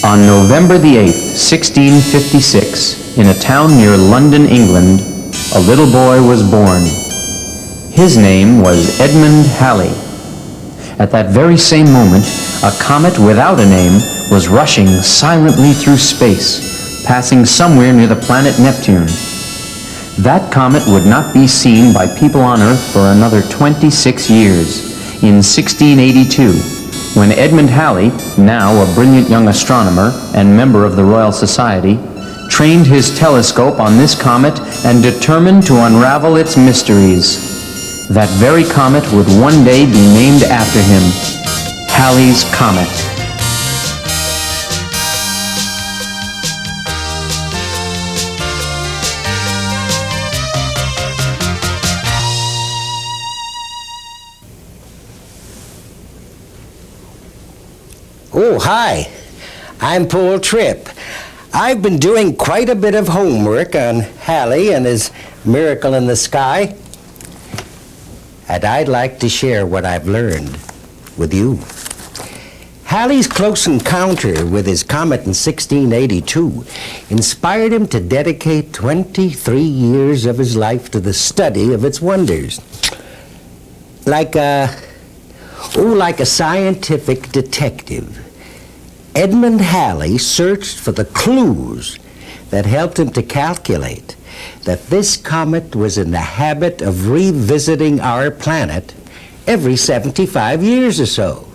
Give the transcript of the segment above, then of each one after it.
On November the 8th, 1656, in a town near London, England, a little boy was born. His name was Edmund Halley. At that very same moment, a comet without a name was rushing silently through space, passing somewhere near the planet Neptune. That comet would not be seen by people on Earth for another 26 years. In 1682, when Edmund Halley, now a brilliant young astronomer and member of the Royal Society, trained his telescope on this comet and determined to unravel its mysteries. That very comet would one day be named after him, Halley's Comet. Oh, hi. I'm Paul Tripp. I've been doing quite a bit of homework on Halley and his miracle in the sky. And I'd like to share what I've learned with you. Halley's close encounter with his comet in 1682 inspired him to dedicate 23 years of his life to the study of its wonders. Like a scientific detective, Edmund Halley searched for the clues that helped him to calculate that this comet was in the habit of revisiting our planet every 75 years or so.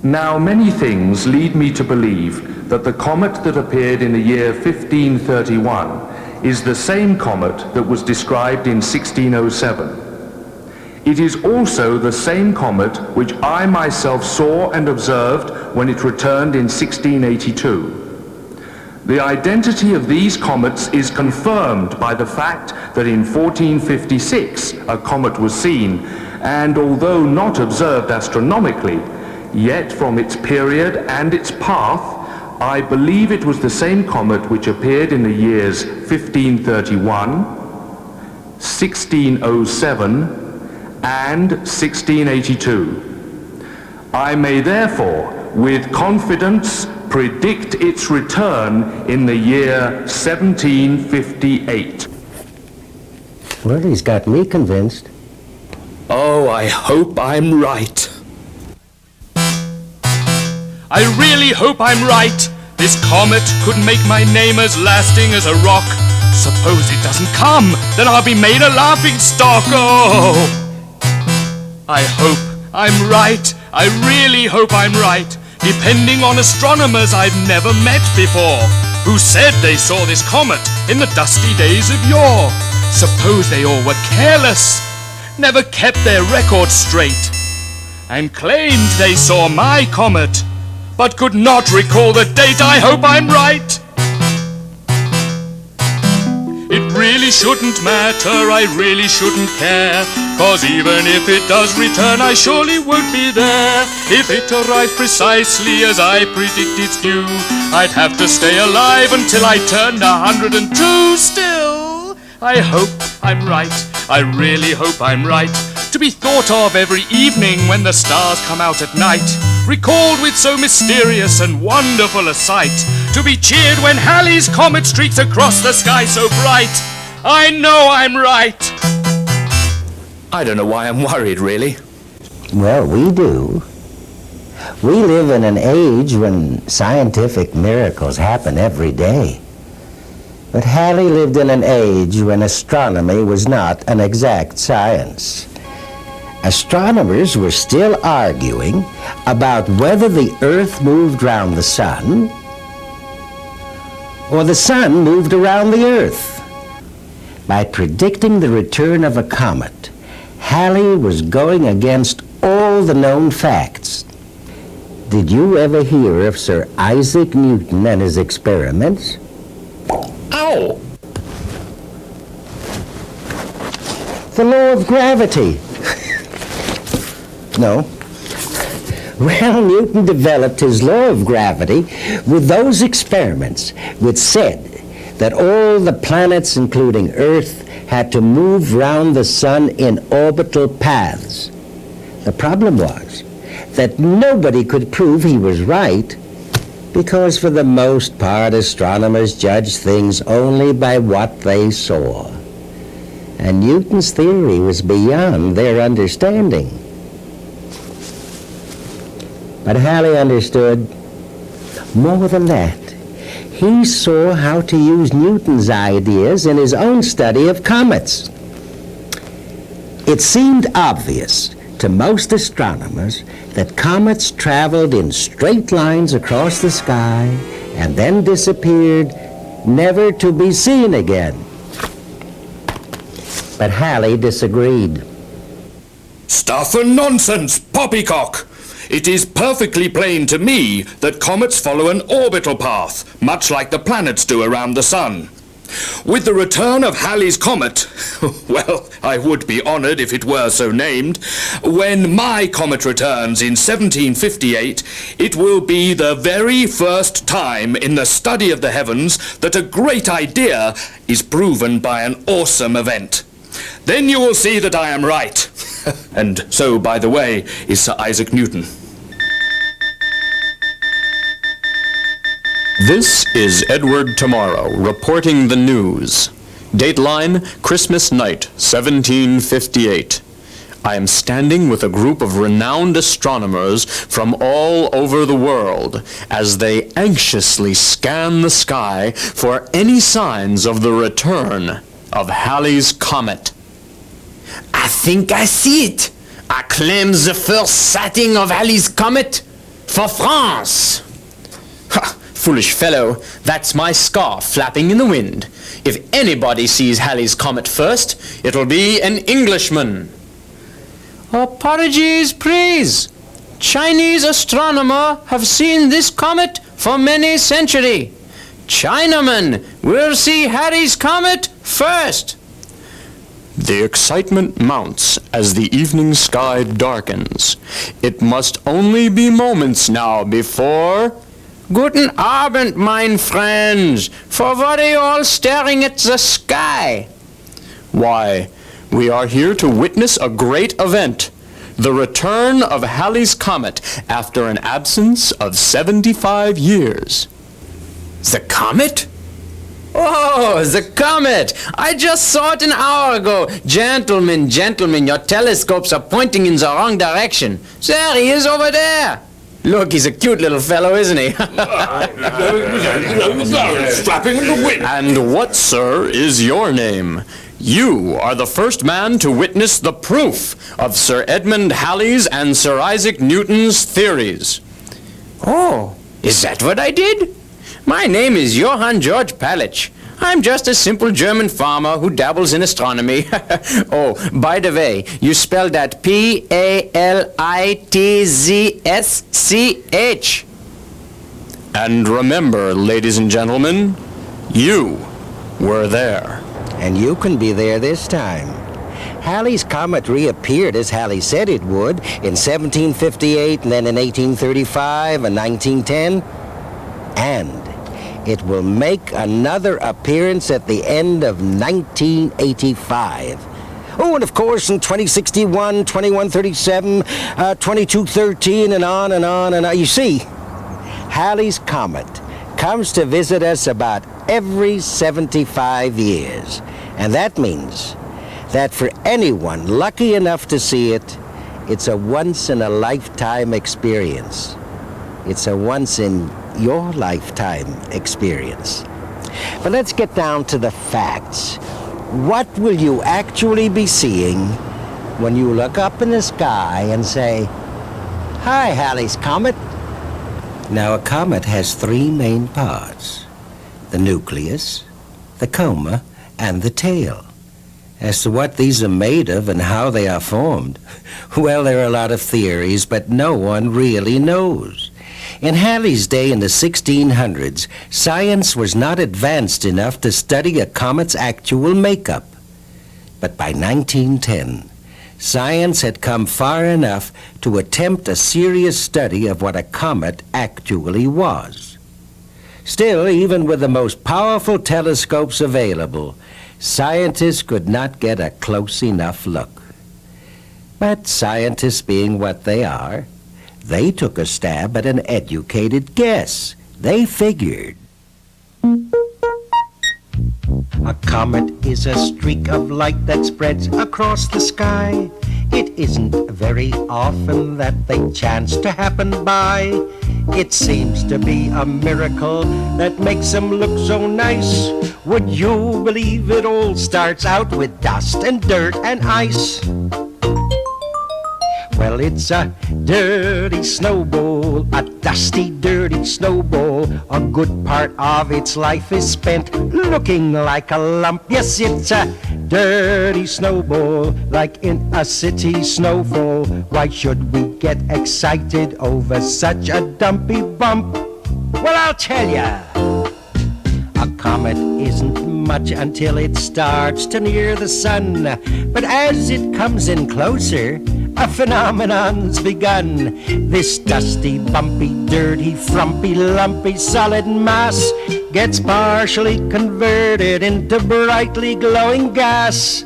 Now, many things lead me to believe that the comet that appeared in the year 1531 is the same comet that was described in 1607. It is also the same comet which I myself saw and observed when it returned in 1682. The identity of these comets is confirmed by the fact that in 1456 a comet was seen, and although not observed astronomically, yet from its period and its path, I believe it was the same comet which appeared in the years 1531, 1607, and 1682. I may therefore, with confidence, predict its return in the year 1758. Well, he's got me convinced. Oh, I hope I'm right. I really hope I'm right. This comet could make my name as lasting as a rock. Suppose it doesn't come, then I'll be made a laughing stock. Oh! I hope I'm right. I really hope I'm right. Depending on astronomers I've never met before, who said they saw this comet in the dusty days of yore. Suppose they all were careless, never kept their records straight, and claimed they saw my comet, but could not recall the date. I hope I'm right. It really shouldn't matter, I really shouldn't care, 'cause even if it does return, I surely won't be there. If it arrives precisely as I predict it's due, I'd have to stay alive until I turned 102. Still, I hope I'm right, I really hope I'm right. To be thought of every evening when the stars come out at night, recalled with so mysterious and wonderful a sight, to be cheered when Halley's comet streaks across the sky so bright. I know I'm right. I don't know why I'm worried, really. Well, we do. We live in an age when scientific miracles happen every day. But Halley lived in an age when astronomy was not an exact science. Astronomers were still arguing about whether the Earth moved round the sun or the sun moved around the Earth. By predicting the return of a comet, Halley was going against all the known facts. Did you ever hear of Sir Isaac Newton and his experiments? Ow! The law of gravity. No. Well, Newton developed his law of gravity with those experiments which said that all the planets, including Earth, had to move round the sun in orbital paths. The problem was that nobody could prove he was right Because for the most part, astronomers judge things only by what they saw. And Newton's theory was beyond their understanding. But Halley understood more than that. He saw how to use Newton's ideas in his own study of comets. It seemed obvious to most astronomers that comets traveled in straight lines across the sky and then disappeared, never to be seen again. But Halley disagreed. Stuff and nonsense, poppycock! It is perfectly plain to me that comets follow an orbital path, much like the planets do around the sun. With the return of Halley's Comet, well, I would be honored if it were so named, when my comet returns in 1758, it will be the very first time in the study of the heavens that a great idea is proven by an awesome event. Then you will see that I am right. And so, by the way, is Sir Isaac Newton. This is Edward Tomorrow reporting the news. Dateline, Christmas night, 1758. I am standing with a group of renowned astronomers from all over the world as they anxiously scan the sky for any signs of the return of Halley's Comet. I think I see it. I claim the first sighting of Halley's Comet for France. Ha! Foolish fellow, that's my scarf flapping in the wind. If anybody sees Halley's Comet first, it'll be an Englishman. Apologies, please. Chinese astronomer have seen this comet for many centuries. Chinaman will see Halley's Comet first. The excitement mounts as the evening sky darkens. It must only be moments now before... Guten Abend, mein friends. For what are you all staring at the sky? Why, we are here to witness a great event. The return of Halley's Comet after an absence of 75 years. The comet? Oh, the comet! I just saw it an hour ago. Gentlemen, your telescopes are pointing in the wrong direction. There he is over there. Look, he's a cute little fellow, isn't he? Flapping in the wind. And what, sir, is your name? You are the first man to witness the proof of Sir Edmund Halley's and Sir Isaac Newton's theories. Oh, is that what I did? My name is Johann George Palitsch. I'm just a simple German farmer who dabbles in astronomy. Oh, by the way, you spell that P-A-L-I-T-Z-S-C-H. And remember, ladies and gentlemen, you were there. And you can be there this time. Halley's Comet reappeared as Halley said it would in 1758 and then in 1835 and 1910. And it will make another appearance at the end of 1985. Oh, and of course in 2061, 2137, 2213, and on and on and on. You see, Halley's Comet comes to visit us about every 75 years. And that means that for anyone lucky enough to see it, it's a once-in-a-lifetime experience. It's a once-in-your-lifetime experience. But let's get down to the facts. What will you actually be seeing when you look up in the sky and say, "Hi, Halley's Comet"? Now, a comet has three main parts: the nucleus, the coma, and the tail. As to what these are made of and how they are formed, well, there are a lot of theories, but no one really knows. In Halley's day in the 1600s, science was not advanced enough to study a comet's actual makeup. But by 1910, science had come far enough to attempt a serious study of what a comet actually was. Still, even with the most powerful telescopes available, scientists could not get a close enough look. But scientists being what they are, they took a stab at an educated guess They figured a comet is a streak of light that spreads across the sky. It isn't very often that they chance to happen by. It seems to be a miracle that makes them look so nice. Would you believe it all starts out with dust and dirt and ice? Well, it's a dirty snowball, a dusty, dirty snowball. A good part of its life is spent looking like a lump. Yes, it's a dirty snowball, like in a city snowfall. Why should we get excited over such a dumpy bump? Well, I'll tell ya. A comet isn't much until it starts to near the sun. But as it comes in closer, a phenomenon's begun. This dusty, bumpy, dirty, frumpy, lumpy, solid mass gets partially converted into brightly glowing gas.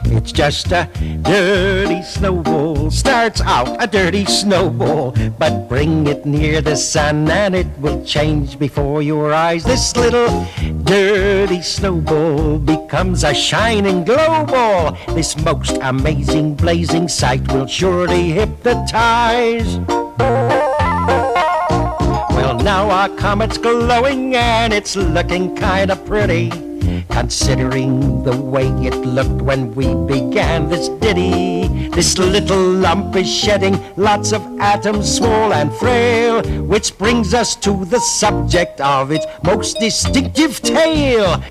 It's just a dirty snowball, starts out a dirty snowball, but bring it near the sun and it will change before your eyes. This little dirty snowball becomes a shining glow ball. This most amazing blazing sight will surely hypnotize. Well, now our comet's glowing and it's looking kinda pretty, considering the way it looked when we began this ditty. This little lump is shedding lots of atoms small and frail, which brings us to the subject of its most distinctive tale.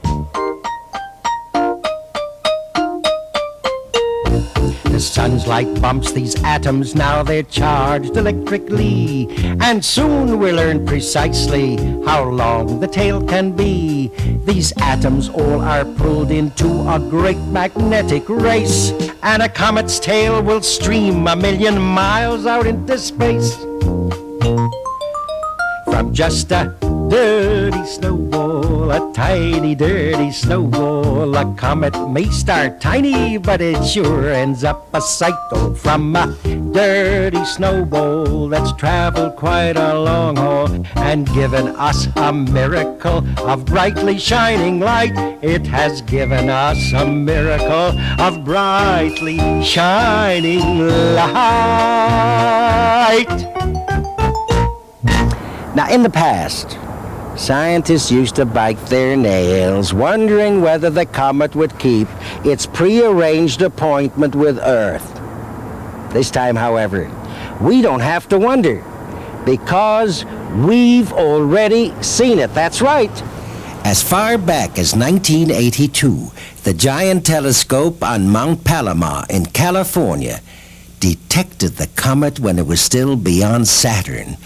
The sun's light bumps these atoms, now they're charged electrically, and soon we'll learn precisely how long the tail can be. These atoms all are pulled into a great magnetic race, and a comet's tail will stream 1,000,000 miles out into space. From just a dirty snowball, a tiny dirty snowball, a comet may start tiny, but it sure ends up a sight. Oh, from a dirty snowball that's traveled quite a long haul and given us a miracle of brightly shining light. It has given us a miracle of brightly shining light. Now, in the past, scientists used to bite their nails, wondering whether the comet would keep its prearranged appointment with Earth. This time, however, we don't have to wonder, because we've already seen it. That's right. As far back as 1982, the giant telescope on Mount Palomar in California detected the comet when it was still beyond Saturn,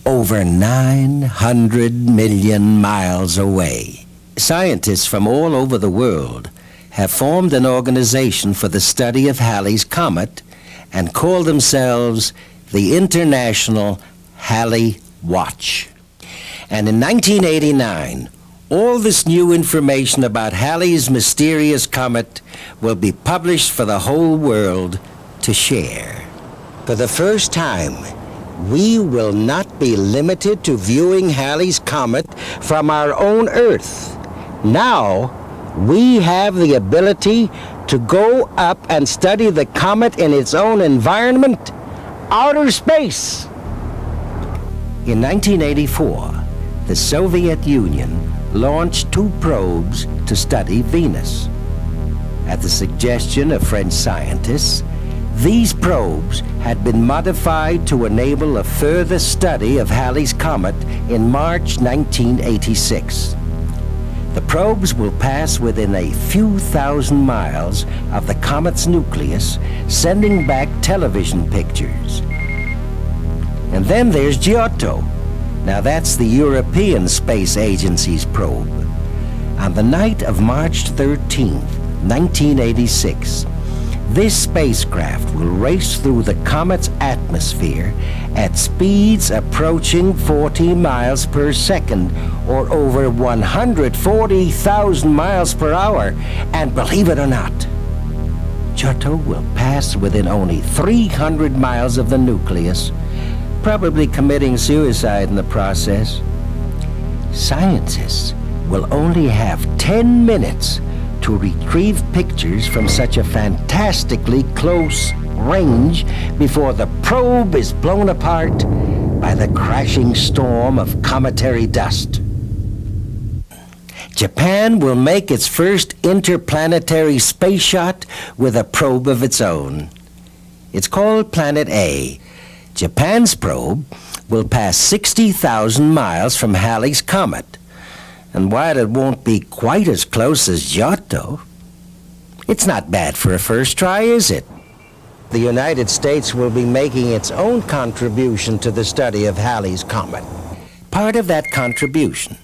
over 900 million miles away. Scientists from all over the world have formed an organization for the study of Halley's Comet and call themselves the International Halley Watch. And in 1989, all this new information about Halley's mysterious comet will be published for the whole world to share. For the first time, we will not be limited to viewing Halley's Comet from our own Earth. Now, we have the ability to go up and study the comet in its own environment, outer space. In 1984, the Soviet Union launched 2 probes to study Venus. At the suggestion of French scientists, these probes had been modified to enable a further study of Halley's Comet in March 1986. The probes will pass within a few thousand miles of the comet's nucleus, sending back television pictures. And then there's Giotto. Now that's the European Space Agency's probe. On the night of March 13th, 1986, this spacecraft will race through the comet's atmosphere at speeds approaching 40 miles per second, or over 140,000 miles per hour. And believe it or not, Giotto will pass within only 300 miles of the nucleus, probably committing suicide in the process. Scientists will only have 10 minutes to retrieve pictures from such a fantastically close range before the probe is blown apart by the crashing storm of cometary dust. Japan will make its first interplanetary space shot with a probe of its own. It's called Planet A. Japan's probe will pass 60,000 miles from Halley's Comet. And while it won't be quite as close as Giotto, it's not bad for a first try, is it? The United States will be making its own contribution to the study of Halley's Comet. Part of that contribution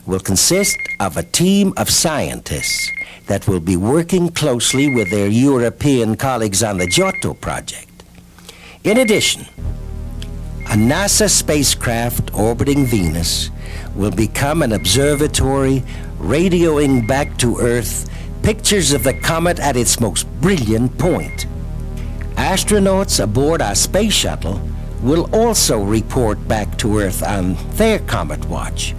will consist of a team of scientists that will be working closely with their European colleagues on the Giotto project. In addition, a NASA spacecraft orbiting Venus will become an observatory, radioing back to Earth pictures of the comet at its most brilliant point. Astronauts aboard our space shuttle will also report back to Earth on their comet watch,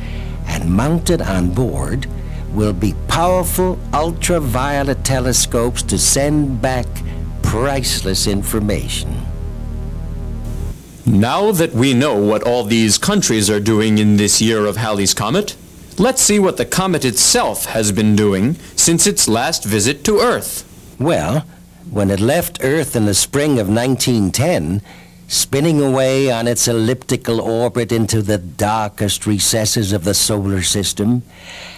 and mounted on board will be powerful ultraviolet telescopes to send back priceless information. Now that we know what all these countries are doing in this year of Halley's Comet, let's see what the comet itself has been doing since its last visit to Earth. Well, when it left Earth in the spring of 1910, spinning away on its elliptical orbit into the darkest recesses of the solar system,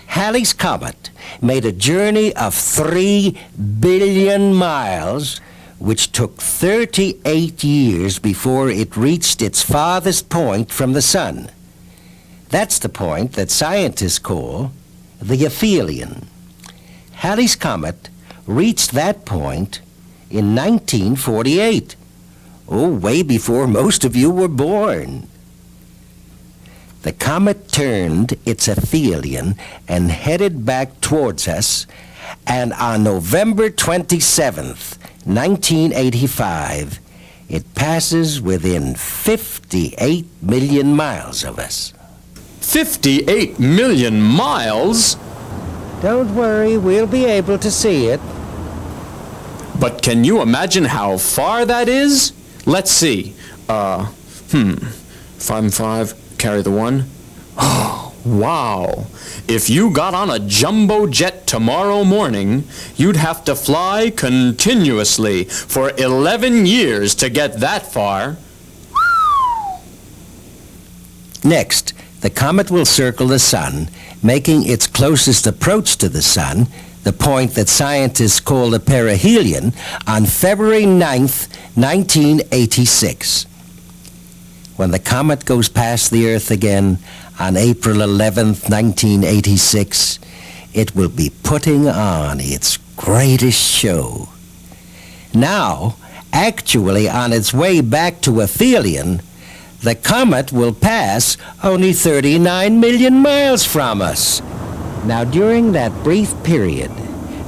Halley's Comet made a journey of 3 billion miles, which took 38 years before it reached its farthest point from the Sun. That's the point that scientists call the aphelion. Halley's Comet reached that point in 1948. Oh, way before most of you were born. The comet turned its aphelion and headed back towards us, and on November 27th, 1985, it passes within 58 million miles of us. 58 million miles? Don't worry, we'll be able to see it. But can you imagine how far that is? Let's see. 5 and 5, carry the 1. Oh, wow. If you got on a jumbo jet tomorrow morning, you'd have to fly continuously for 11 years to get that far. Next, the comet will circle the Sun, making its closest approach to the Sun, the point that scientists call the perihelion, on February 9th, 1986. When the comet goes past the Earth again on April 11th, 1986, it will be putting on its greatest show. Now, actually on its way back to aphelion, the comet will pass only 39 million miles from us. Now, during that brief period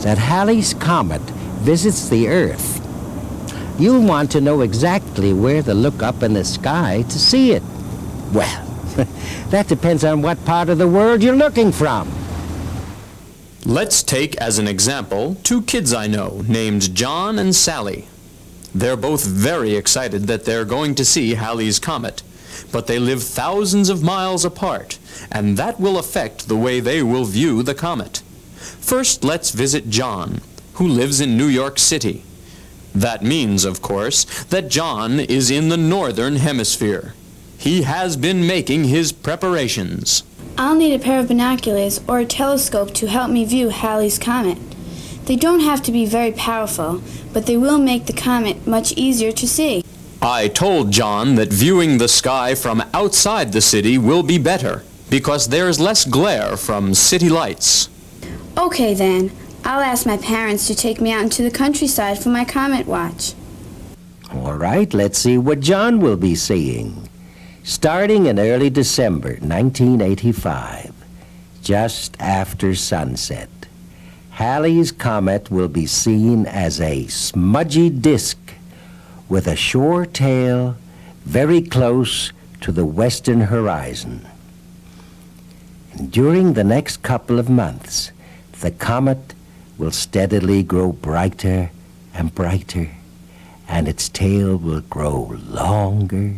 that Halley's Comet visits the Earth, you'll want to know exactly where to look up in the sky to see it. Well, that depends on what part of the world you're looking from. Let's take as an example 2 kids I know named John and Sally. They're both very excited that they're going to see Halley's Comet, but they live thousands of miles apart, and that will affect the way they will view the comet. First, let's visit John, who lives in New York City. That means, of course, that John is in the northern hemisphere. He has been making his preparations. I'll need a pair of binoculars or a telescope to help me view Halley's Comet. They don't have to be very powerful, but they will make the comet much easier to see. I told John that viewing the sky from outside the city will be better, because there's less glare from city lights. Okay then, I'll ask my parents to take me out into the countryside for my comet watch. All right, let's see what John will be seeing. Starting in early December 1985, just after sunset, Halley's Comet will be seen as a smudgy disk with a shore tail very close to the western horizon. And during the next couple of months, the comet will steadily grow brighter and brighter, and its tail will grow longer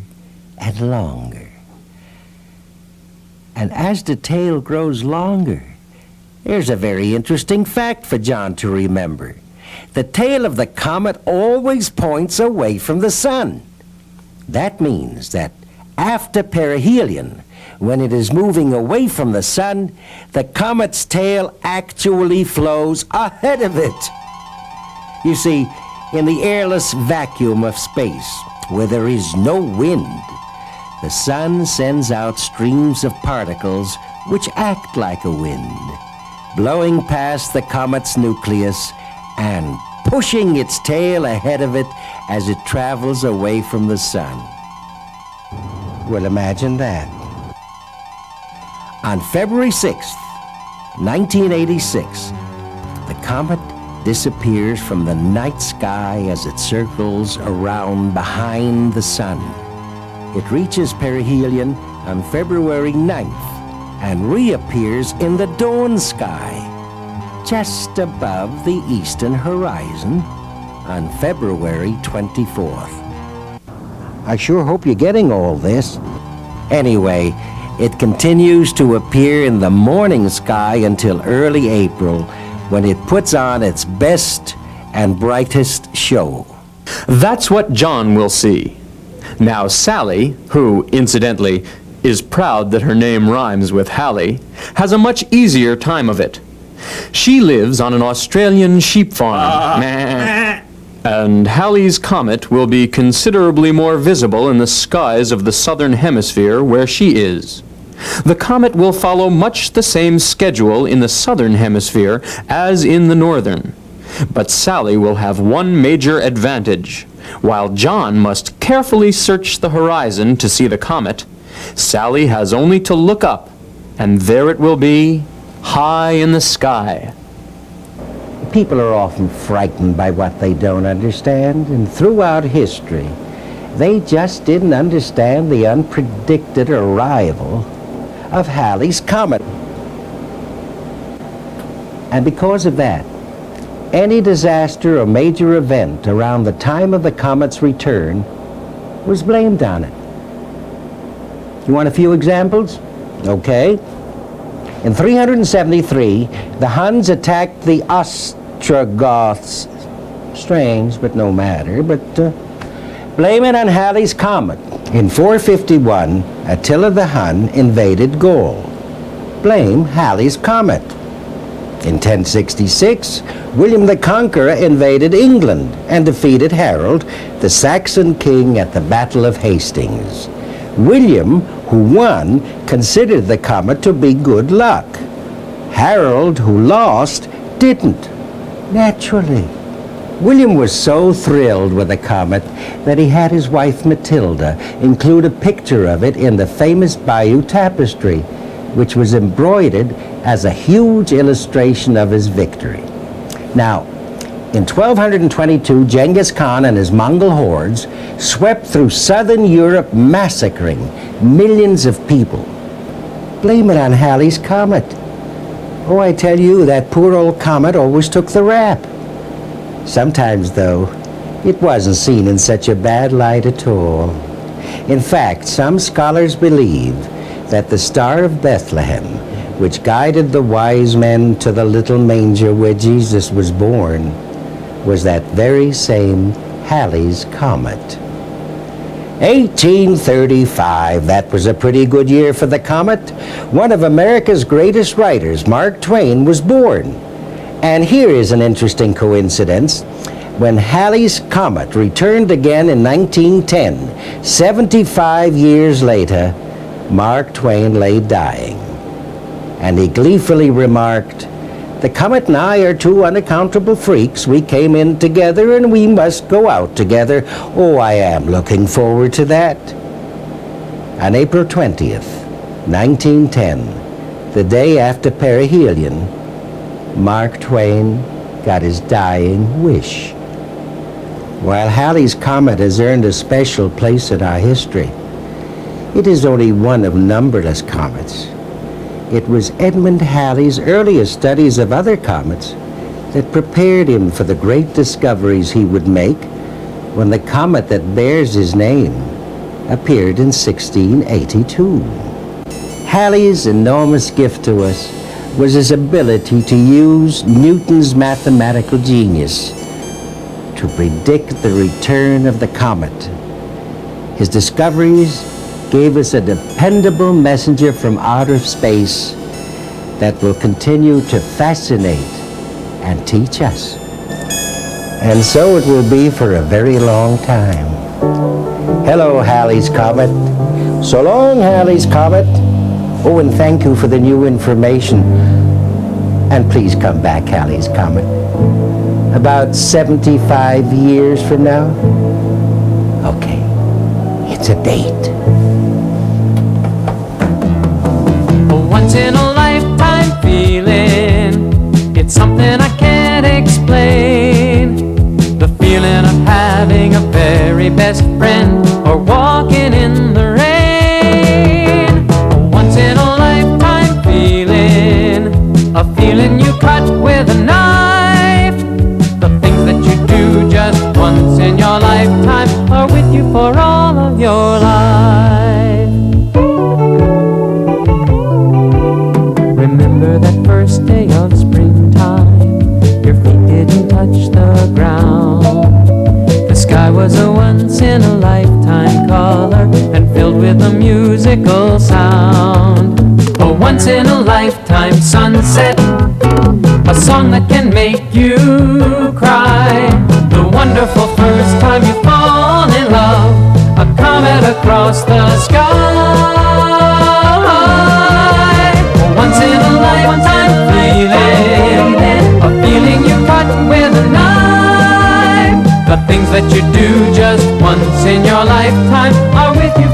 and longer. And as the tail grows longer, there's a very interesting fact for John to remember. The tail of the comet always points away from the sun. That means that after perihelion, when it is moving away from the sun, the comet's tail actually flows ahead of it. You see, in the airless vacuum of space, where there is no wind, the sun sends out streams of particles which act like a wind, blowing past the comet's nucleus and pushing its tail ahead of it as it travels away from the sun. Well, imagine that. On February 6th, 1986, the comet disappears from the night sky as it circles around behind the sun. It reaches perihelion on February 9th and reappears in the dawn sky just above the eastern horizon on February 24th. I sure hope you're getting all this. Anyway, it continues to appear in the morning sky until early April, when it puts on its best and brightest show. That's what John will see. Now Sally, who, incidentally, is proud that her name rhymes with Hallie, has a much easier time of it. She lives on an Australian sheep farm. And Halley's Comet will be considerably more visible in the skies of the southern hemisphere where she is. The comet will follow much the same schedule in the southern hemisphere as in the northern. But Sally will have one major advantage. While John must carefully search the horizon to see the comet, Sally has only to look up, and there it will be, high in the sky. People are often frightened by what they don't understand, and throughout history, they just didn't understand the unpredicted arrival of Halley's Comet. And because of that, any disaster or major event around the time of the comet's return was blamed on it. You want a few examples? Okay. In 373, the Huns attacked the Ostrogoths. Strange, but no matter. But blame it on Halley's Comet. In 451, Attila the Hun invaded Gaul. Blame Halley's Comet. In 1066, William the Conqueror invaded England and defeated Harold, the Saxon king, at the Battle of Hastings. William, who won, considered the comet to be good luck. Harold, who lost, didn't. Naturally. William was so thrilled with the comet that he had his wife Matilda include a picture of it in the famous Bayeux Tapestry, which was embroidered as a huge illustration of his victory. Now, in 1222, Genghis Khan and his Mongol hordes swept through southern Europe, massacring millions of people. Blame it on Halley's Comet. Oh, I tell you, that poor old comet always took the rap. Sometimes, though, it wasn't seen in such a bad light at all. In fact, some scholars believe that the Star of Bethlehem, which guided the wise men to the little manger where Jesus was born, was that very same Halley's Comet. 1835, that was a pretty good year for the comet. One of America's greatest writers, Mark Twain, was born. And here is an interesting coincidence. When Halley's Comet returned again in 1910, 75 years later, Mark Twain lay dying. And he gleefully remarked, "The comet and I are two unaccountable freaks. We came in together and we must go out together. Oh, I am looking forward to that." On April 20th, 1910, the day after perihelion, Mark Twain got his dying wish. While Halley's Comet has earned a special place in our history, it is only one of numberless comets. It was Edmund Halley's earliest studies of other comets that prepared him for the great discoveries he would make when the comet that bears his name appeared in 1682. Halley's enormous gift to us was his ability to use Newton's mathematical genius to predict the return of the comet. His discoveries gave us a dependable messenger from outer space that will continue to fascinate and teach us. And so it will be for a very long time. Hello, Halley's Comet. So long, Halley's Comet. Oh, and thank you for the new information. And please come back, Halley's Comet. About 75 years from now? Okay, it's a date. A once-in-a-lifetime feeling, it's something I can't explain. The feeling of having a very best friend or walking in the rain. A once-in-a-lifetime feeling, a feeling you cut with a knife. The things that you do just once in your lifetime are with you for all of your life. Remember that first day of springtime, your feet didn't touch the ground. The sky was a once-in-a-lifetime color and filled with a musical sound. A once-in-a-lifetime sunset, a song that can make you cry. The wonderful first time you fall in love, a comet across the sky. A once-in-a-lifetime feeling, a feeling you cut with a knife. The things that you do just once in your lifetime are with you